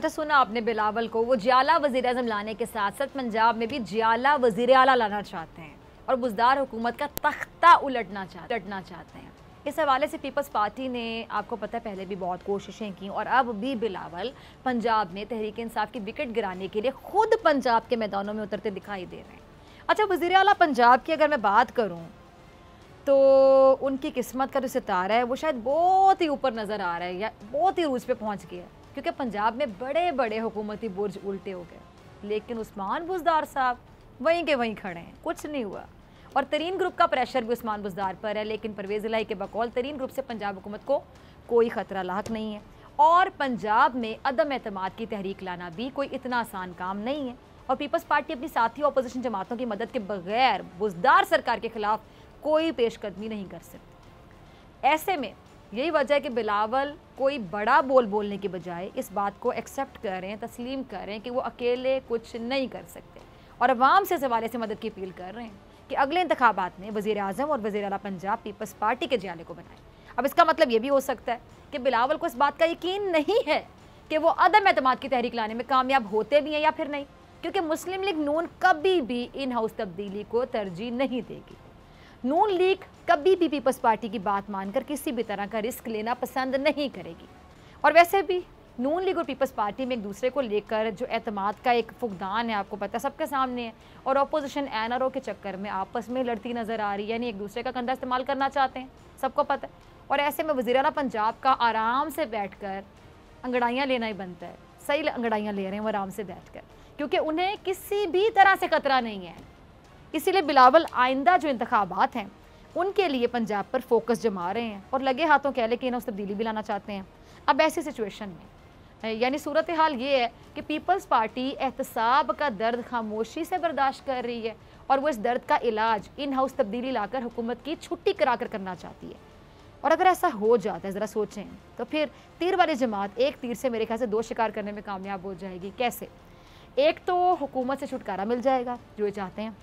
तो सुना आपने बिलावल को, वो जियाला वज़ीर आज़म लाने के साथ साथ पंजाब में भी जियाला वज़ीर आला लाना चाहते हैं और बुज़दार हुकूमत का तख्ता उलटना चाहते हैं। इस हवाले से पीपल्स पार्टी ने, आपको पता है, पहले भी बहुत कोशिशें की और अब भी बिलावल पंजाब में तहरीक इंसाफ की विकेट गिराने के लिए खुद पंजाब के मैदानों में उतरते दिखाई दे रहे हैं। अच्छा, वज़ीर आला पंजाब की अगर मैं बात करूँ तो उनकी किस्मत का जो सितारा है वो शायद बहुत ही ऊपर नज़र आ रहा है या बहुत ही रूज पे पहुँच गया, क्योंकि पंजाब में बड़े बड़े हुकूमती बुर्ज उल्टे हो गए, लेकिन उस्मान बुज़दार साहब वहीं के वहीं खड़े हैं, कुछ नहीं हुआ। और तरीन ग्रुप का प्रेशर भी उस्मान बुज़दार पर है, लेकिन परवेज़ इलाही के बकौल तरीन ग्रुप से पंजाब हुकूमत को कोई ख़तरा लाक नहीं है और पंजाब में अदम एतमाद की तहरीक लाना भी कोई इतना आसान काम नहीं है। और पीपल्स पार्टी अपनी साथी अपोजिशन जमातों की मदद के बगैर बुज़दार सरकार के ख़िलाफ़ कोई पेशकदमी नहीं कर सकती। ऐसे में यही वजह है कि बिलावल कोई बड़ा बोल बोलने के बजाय इस बात को एक्सेप्ट करें, तस्लीम करें कि वो अकेले कुछ नहीं कर सकते और अवाम से इस हवाले से मदद की अपील कर रहे हैं कि अगले इंतखाबात में वज़ीर आज़म और वज़ीर आला पंजाब पीपल्स पार्टी के जियाले को बनाएं। अब इसका मतलब ये भी हो सकता है कि बिलावल को इस बात का यकीन नहीं है कि वो अदम एतमाद की तहरीक लाने में कामयाब होते भी हैं या फिर नहीं, क्योंकि मुस्लिम लीग नून कभी भी इन हाउस तब्दीली को तरजीह नहीं देगी। नून लीग कभी भी पीपल्स पार्टी की बात मानकर किसी भी तरह का रिस्क लेना पसंद नहीं करेगी। और वैसे भी नून लीग और पीपल्स पार्टी में एक दूसरे को लेकर जो एतमाद का एक फुकदान है, आपको पता है, सबके सामने है और अपोजिशन एनआरओ के चक्कर में आपस में लड़ती नज़र आ रही है, यानी एक दूसरे का कंधा इस्तेमाल करना चाहते हैं, सबको पता है। और ऐसे में वज़ीर आला पंजाब का आराम से बैठ कर अंगड़ाइयाँ लेना ही बनता है। सही अंगड़ाइयाँ ले रहे हैं वो आराम से बैठ कर, क्योंकि उन्हें किसी भी तरह से खतरा नहीं है। इसीलिए बिलावल आइंदा जो इंतखाबात हैं उनके लिए पंजाब पर फोकस जमा रहे हैं और लगे हाथों कह लें कि इन्हें उस तब्दीली भी लाना चाहते हैं। अब ऐसी सिचुएशन में यानी सूरत हाल ये है कि पीपल्स पार्टी एहतसाब का दर्द खामोशी से बर्दाश्त कर रही है और वो इस दर्द का इलाज इन हाउस तब्दीली लाकर हुकूमत की छुट्टी करा कर करना चाहती है। और अगर ऐसा हो जाता है, ज़रा सोचें, तो फिर तीर वाली जमात एक तीर से मेरे ख्याल से दो शिकार करने में कामयाब हो जाएगी। कैसे? एक तो हुकूमत से छुटकारा मिल जाएगा जो ये चाहते हैं,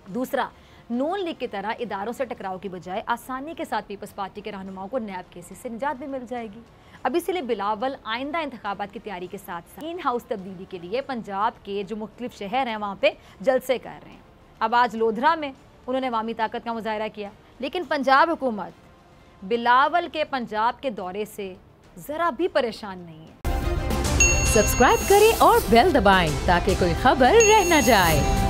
दूसरा नून लीग की तरह इदारों से टकराव की बजाय आसानी के साथ पीपल्स पार्टी के रहनुमाओं को नैब केसेस से निजात भी मिल जाएगी। अब इसीलिए बिलावल आइंदा इंतखाबात की तैयारी के साथ साथ इन हाउस तब्दीली के लिए पंजाब के जो मुख्तलिफ शहर हैं वहाँ पे जलसे कर रहे हैं। अब आज लोधरा में उन्होंने अवामी ताकत का मुजाहरा किया, लेकिन पंजाब हुकूमत बिलावल के पंजाब के दौरे से ज़रा भी परेशान नहीं है। सब्सक्राइब करें और बेल दबाएं ताकि कोई खबर रह न जाए।